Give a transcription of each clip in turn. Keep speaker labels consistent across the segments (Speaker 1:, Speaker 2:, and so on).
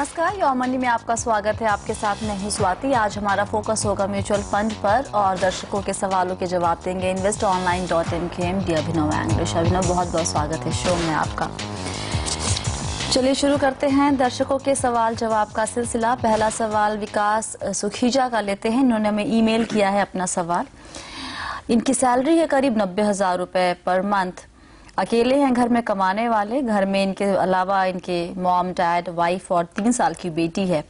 Speaker 1: नमस्कार, your money में आपका स्वागत है। आपके साथ मैं हूं स्वाति। आज हमारा फोकस होगा म्यूचुअल फंड पर और दर्शकों के सवालों के जवाब देंगे investonline.in के MD अभिनव इंग्लिश। अभिनव, बहुत बहुत स्वागत है शो में आपका। चलिए शुरू करते हैं दर्शकों के सवाल जवाब का सिलसिला। पहला सवाल विकास सुखीजा का लेते हैं। इन्होंने हमें ईमेल किया है अपना सवाल। इनकी सैलरी है करीब 90,000 रुपए पर मंथ। अकेले हैं घर में कमाने वाले। घर में इनके अलावा इनके मॉम, डैड, वाइफ और 3 साल की बेटी है।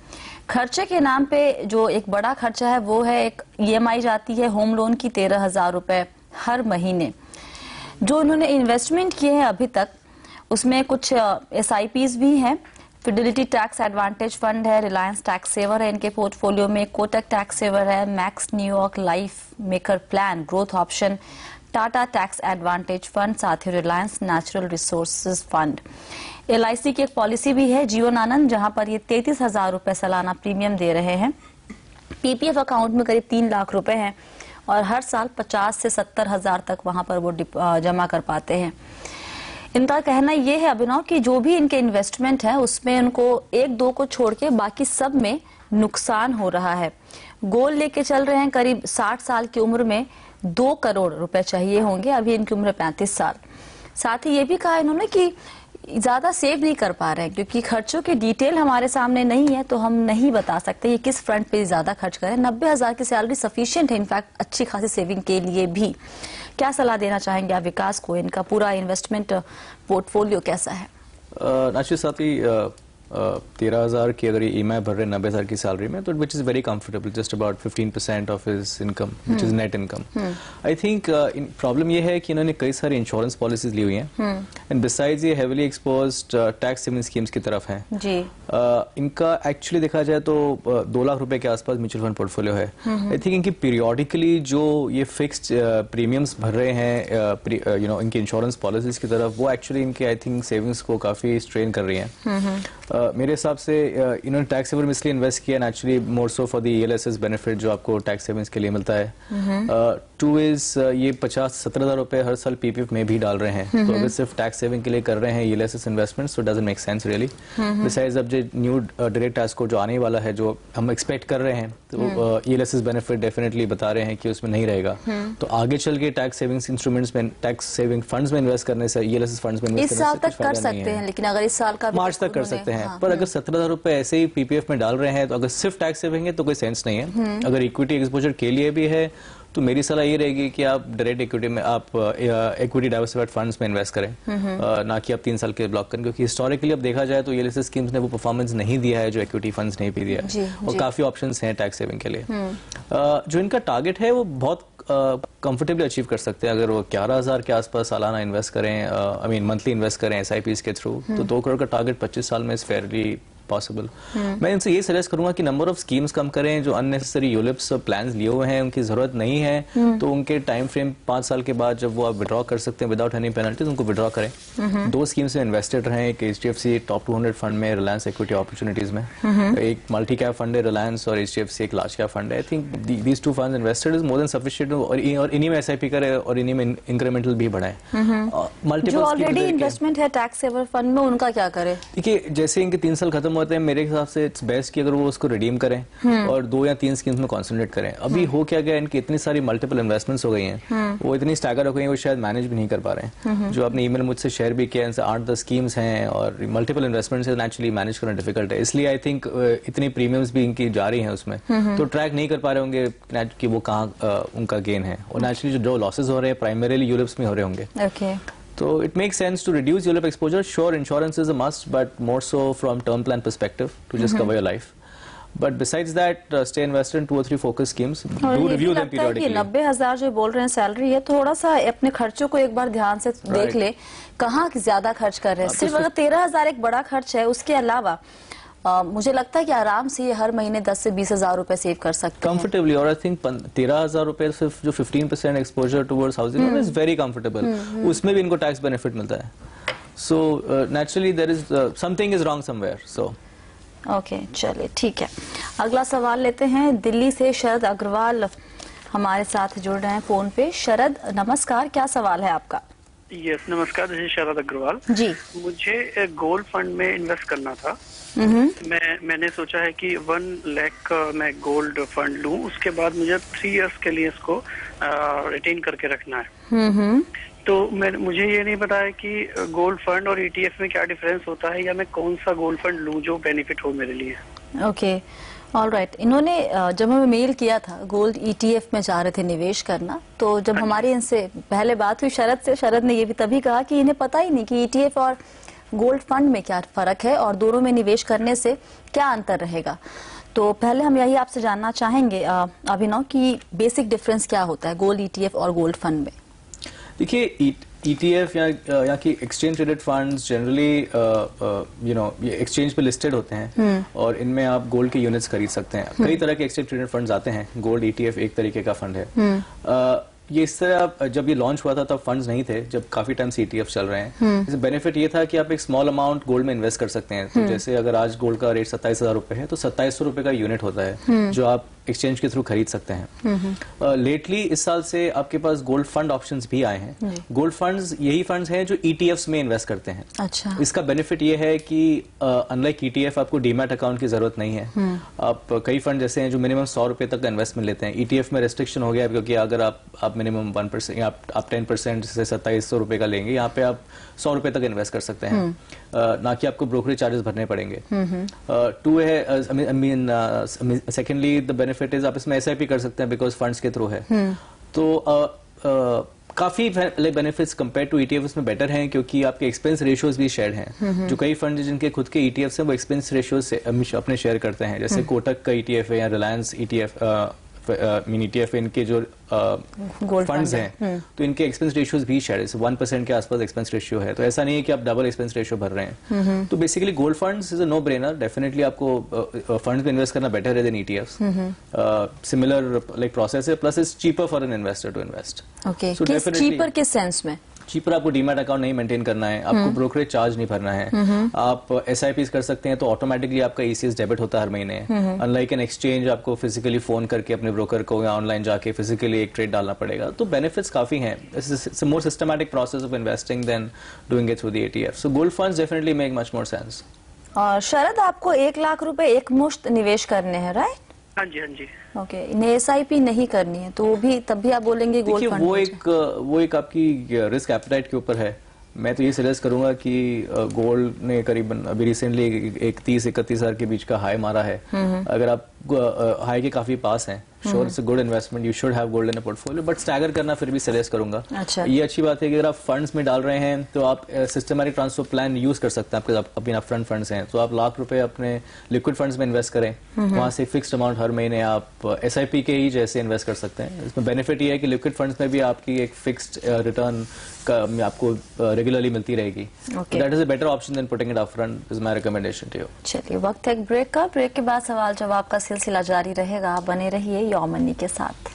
Speaker 1: खर्चे के नाम पे जो एक बड़ा खर्चा है वो है एक EMI जाती है होम लोन की 13,000 रुपए हर महीने। जो उन्होंने इन्वेस्टमेंट किए हैं अभी तक उसमें कुछ SIPs भी हैं। फिडेलिटी टैक्स एडवांटेज फंड है, रिलायंस टैक्स सेवर है इनके पोर्टफोलियो में, कोटक टैक्स सेवर है, max New York life maker plan, growth option, Tata tax advantage fund, साथ ही Reliance natural resources fund. LIC की एक पॉलिसी भी है जीवन आनंद, जहां पर ये 33,000 रुपए सालाना प्रीमियम दे रहे हैं। PPF अकाउंट में करीब 3 लाख रुपए हैं और हर साल 50 से 70,000 तक वहां पर वो जमा कर पाते हैं। इनका कहना ये है अभिनव कि जो भी इनके इन्वेस्टमेंट है उसमें उनको 1-2 को छोड़ के बाकी सब में नुकसान हो रहा है। गोल लेके चल रहे हैं करीब 60 साल की उम्र में 2 करोड़ रुपए चाहिए होंगे। अभी इनकी उम्र 35 साल। साथ ही ये भी कहा इन्होंने कि ज्यादा सेव नहीं कर पा रहे हैं क्योंकि खर्चों की डिटेल हमारे सामने नहीं है, तो हम नहीं बता सकते ये किस फ्रंट पे ज्यादा खर्च करें। 90,000 की सैलरी सफिशिएंट है इनफैक्ट अच्छी खासी सेविंग के लिए भी। क्या सलाह देना चाहेंगे आप विकास को? इनका पूरा इन्वेस्टमेंट पोर्टफोलियो कैसा है?
Speaker 2: नाची साथी 13,000 की अगर ये EMI भर रहे 90,000 की सैलरी में, तो which is very comfortable, just about 15% of his income which is net income. I think problem ये है कि इन्होंने कई सारी इंश्योरेंस पॉलिसीज ली हुई हैं एंड बिसाइड्स ये heavily exposed tax saving schemes की तरफ हैं जी। इनका एक्चुअली देखा जाए तो 2 लाख रुपए के आसपास म्यूचुअल फंड पोर्टफोलियो है। आई थिंक इनकी पीरियोडिकली जो ये फिक्स्ड प्रीमियम्स भर रहे हैं इनकी इंश्योरेंस पॉलिसीज की तरफ, वो एक्चुअली इनके आई थिंक सेविंग्स को काफी स्ट्रेन कर रही हैं। मेरे हिसाब से इन्होंने टैक्स सेवर में इसलिए इन्वेस्ट किया actually more so for the ELSS benefit जो आपको टैक्स सेविंग्स के लिए मिलता है। 2 इज ये 50-17,000 रुपए हर साल PPF में भी डाल रहे हैं, तो अगर सिर्फ टैक्स सेविंग के लिए कर रहे हैं ELSS इन्वेस्टमेंट्स, तो doesn't make sense really. Besides अब जो न्यू डायरेक्ट टैक्स को जो आने वाला है, जो हम एक्सपेक्ट कर रहे हैं, तो ELSS बेनिफिट डेफिनेटली बता रहे हैं कि उसमें नहीं रहेगा। तो आगे चल के टैक्स सेविंग्स इंस्ट्रूमेंट्स में, टैक्स सेविंग फंड्स में इन्वेस्ट करने से, ELSS फंड्स में इन्वेस्ट करने से कुछ फायदा नहीं है। इस साल तक कर सकते हैं, लेकिन अगर इस साल का मार्च तक कर सकते हैं। पर अगर 17,000 रुपए ऐसे ही PPF में डाल रहे हैं, तो अगर सिर्फ टैक्स सेविंग है तो कोई सेंस नहीं है। अगर इक्विटी एक्सपोजर के लिए भी है तो मेरी सलाह ये रहेगी कि आप डायरेक्ट इक्विटी में, आप इक्विटी डाइवर्सिफाइड फंड्स में इन्वेस्ट करें, ना कि आप 3 साल के ब्लॉक करें, क्योंकि हिस्टोरिकली अब देखा जाए तो ELSS स्कीम्स ने वो परफॉर्मेंस नहीं दिया है जो इक्विटी फंड्स ने भी दिया है, और काफी ऑप्शंस हैं टैक्स सेविंग के लिए। जो इनका टारगेट है वो बहुत कंफर्टेबली अचीव कर सकते हैं। अगर वो 11,000 के आसपास सालाना इन्वेस्ट करें, मंथली इन्वेस्ट करें SIPs के थ्रू, तो 2 करोड़ का टारगेट 25 साल में इज फेयरली पॉसिबल। मैं इनसे ये सजेस्ट करूंगा कि नंबर ऑफ स्कीम्स कम करें। जो अननेसेसरी यूलिप्स और प्लान्स लिए हुए हैं उनकी जरूरत नहीं है, तो उनके टाइम फ्रेम 5 साल के बाद जब वो आप विड्रॉ कर सकते हैं विदाउट एनी पेनल्टीज, उनको विड्रॉ करें। 2 स्कीम्स में इन्वेस्टेड रहें, एक HDFC टॉप 200 फंड में, रिलायंस इक्विटी अपॉर्चुनिटीज में, एक मल्टी कैप फंड है रिलायंस, और HDFC एक लार्ज कैप फंड है। I think these 2 funds invested is more than sufficient, और इन्हीं में SIP करें और इन्हीं में इंक्रीमेंटल भी बढ़ाएं।
Speaker 1: जो ऑलरेडी इन्वेस्टमेंट है टैक्स सेवर फंड में, उनका क्या करें?
Speaker 2: देखिए, जैसे इनके 3 साल खत्म होते हैं, मेरे हिसाब से इट्स बेस्ट कि अगर वो उसको रिडीम करें और 2 या 3 स्कीम्स में कंसंट्रेट करें। अभी हो क्या गया, इनकी इतनी सारी मल्टीपल इन्वेस्टमेंट्स हो गई हैं, वो इतनी स्टैगर हो गई हैं, वो शायद मैनेज भी नहीं कर पा रहे हैं। जो आपने ईमेल मुझसे शेयर भी किया, इनसे 8-10 स्कीम्स हैं और मल्टीपल इन्वेस्टमेंट्स है, नेचुरली मैनेज करना डिफिकल्ट है। इसलिए आई थिंक इतनी प्रीमियम्स भी इनकी जा रही हैं उसमें, तो ट्रैक नहीं कर पा रहे होंगे कि वो कहाँ उनका गेन है, और नेचुरली जो लॉसेज हो रहे हैं प्राइमरीली यूलिप्स में हो रहे होंगे। So it makes sense to reduce ULIP exposure. Sure, insurance is a must, but more so from term plan perspective to just cover your life. But besides that, stay invested in 2 or 3 focus schemes. Do review them periodically.
Speaker 1: 90,000 जो बोल रहे हैं salary है, थोड़ा सा अपने खर्चों को एक बार ध्यान से देख ले, कहाँ ज्यादा खर्च कर रहे हैं। सिर्फ अगर 13,000 एक बड़ा खर्च है, उसके अलावा मुझे लगता है कि आराम से हर महीने 10 से 20,000 रुपए सेव कर सकते हैं
Speaker 2: कंफर्टेबली। और आई थिंक 13,000 रुपए सिर्फ जो 15% exposure towards housing is very comfortable. उसमें भी इनको टैक्स बेनिफिट मिलता है। So naturally there is something is wrong somewhere. So
Speaker 1: okay, चलिए ठीक है। अगला सवाल लेते हैं। दिल्ली से शरद अग्रवाल हमारे साथ जुड़ रहे हैं फोन पे। शरद नमस्कार, क्या सवाल है आपका?
Speaker 3: यस, नमस्कार, दिस इज शरद अग्रवाल
Speaker 1: जी।
Speaker 3: मुझे गोल्ड फंड में इन्वेस्ट करना था। मैंने सोचा है कि 1 लाख मैं गोल्ड फंड लूं, उसके बाद मुझे 3 इयर्स के लिए इसको रिटेन करके रखना है। तो मुझे ये नहीं पता है कि गोल्ड फंड और ईटीएफ में क्या डिफरेंस होता है, या मैं कौन सा गोल्ड फंड लूं जो बेनिफिट हो मेरे लिए।
Speaker 1: Okay, alright. इन्होंने जब हमें मेल किया था गोल्ड ईटीएफ में चाह रहे थे निवेश करना, तो जब हमारी इनसे पहले बात हुई शरद से, शरद ने ये भी तभी कहा कि इन्हें पता ही नहीं कि ईटीएफ और गोल्ड फंड में क्या फर्क है और दोनों में निवेश करने से क्या अंतर रहेगा। तो पहले हम यही आपसे जानना चाहेंगे अभिनव कि बेसिक डिफरेंस क्या होता है गोल्ड ईटीएफ और गोल्ड फंड में।
Speaker 2: देखिए, ETF या कि एक्सचेंज ट्रेडेड फंड्स जनरली ये एक्सचेंज पे लिस्टेड होते हैं और इनमें आप गोल्ड के यूनिट्स खरीद सकते हैं। कई तरह के एक्सचेंज ट्रेडेड फंड्स आते हैं, गोल्ड ETF एक तरीके का फंड है। ये इस तरह जब ये लॉन्च हुआ था तब फंड्स नहीं थे, जब काफी टाइम से ETF चल रहे हैं। इससे बेनिफिट ये था कि आप एक स्मॉल अमाउंट गोल्ड में इन्वेस्ट कर सकते हैं। तो जैसे अगर आज गोल्ड का रेट 27,000 रुपए है तो 2700 रुपए का यूनिट होता है जो आप एक्सचेंज के थ्रू खरीद सकते हैं। लेटली इस साल से आपके पास गोल्ड फंड ऑप्शंस भी आए हैं। गोल्ड फंड्स यही फंड्स हैं जो ETFs में इन्वेस्ट करते हैं।
Speaker 1: अच्छा।
Speaker 2: इसका बेनिफिट ये है कि अनलाइक ETF आपको डीमैट अकाउंट की जरूरत नहीं है। आप कई फंड जैसे हैं जो मिनिमम 100 रुपए तक का इन्वेस्टमेंट लेते हैं, ETF में रेस्ट्रिक्शन हो गया क्योंकि अगर आप मिनिमम 1% या आप 10% से 2700 रुपए का लेंगे, यहाँ पे आप 100 रुपए तक इन्वेस्ट कर सकते हैं, ना कि आपको ब्रोकरेज चार्जेस भरने पड़ेंगे। टू है, सेकेंडली द बेनिफिट इज आप इसमें SIP कर सकते हैं बिकॉज फंड्स के थ्रू है। तो काफी बेनिफिट्स कंपेयर टू ETFs में बेटर हैं क्योंकि आपके एक्सपेंस रेशियोज भी शेयर हैं। जो कई फंड जिनके खुद के ETFs हैं वो एक्सपेंस रेशियोज से अपने शेयर करते हैं, जैसे कोटक का ETF है या रिलायंस ETF इनके जो फंड्स हैं तो इनके एक्सपेंस रेशियोज भी शेयर 1% के आसपास एक्सपेंस रेशियो है। तो ऐसा नहीं है कि आप डबल एक्सपेंस रेशियो भर रहे हैं। तो basically gold funds is a no brainer. Definitely आपको फंड्स में इन्वेस्ट करना बेटर है then ETFs। Similar like process है, plus is cheaper for an investor to invest.
Speaker 1: Okay, cheaper किस सेंस में?
Speaker 2: चीपर आपको डीमैट अकाउंट नहीं मेंटेन करना है, आपको ब्रोकरेज चार्ज नहीं भरना है, आप SIPs कर सकते हैं तो ऑटोमेटिकली आपका ECS डेबिट होता है हर महीने। अनलाइक एन एक्सचेंज आपको फिजिकली फोन करके अपने ब्रोकर को या ऑनलाइन जाके फिजिकली एक ट्रेड डालना पड़ेगा। तो बेनिफिट्स काफी हैं। It's a more systematic process of investing than doing it through the ETF। So gold funds definitely make much more sense.
Speaker 1: और शरद, आपको 1 लाख रुपए एक मुश्त निवेश करने हैं, राइट?
Speaker 3: हाँ जी, हाँ जी।
Speaker 1: ओके, इन्हें SIP नहीं करनी है तो भी तब भी आप बोलेंगे गोल्ड फंड?
Speaker 2: वो एक आपकी रिस्क एपेटाइट के ऊपर है। मैं तो ये सजेस्ट करूंगा कि गोल्ड ने करीबन अभी रिसेंटली 30-31 हजार के बीच का हाई मारा है। अगर आप हाई के काफी पास हैं, sure it's a good investment, you should have gold in a portfolio, but stagger करना फिर भी सजेस्ट करूंगा।
Speaker 1: अच्छा।
Speaker 2: ये अच्छी बात है कि अगर आप फंड्स में डाल रहे हैं तो आप सिस्टमैटिक ट्रांसफर प्लान यूज कर सकते हैं। आपके अपने अपफ्रंट फंड्स हैं तो आप लाख रुपए अपने लिक्विड फंड्स में इन्वेस्ट करें, वहां से फिक्स्ड अमाउंट हर महीने आप SIP के ही जैसे इन्वेस्ट कर सकते हैं। इसमें बेनिफिट ये है कि लिक्विड फंड्स में भी आपकी एक फिक्स्ड रिटर्न आपको रेगुलरली मिलती रहेगी। That is a better option than putting it upfront is my recommendation to you.
Speaker 1: चलिए, वक्त है एक ब्रेक का। ब्रेक के बाद सवाल जवाब का सिलसिला जारी रहेगा। बने रहिए योर मनी के साथ।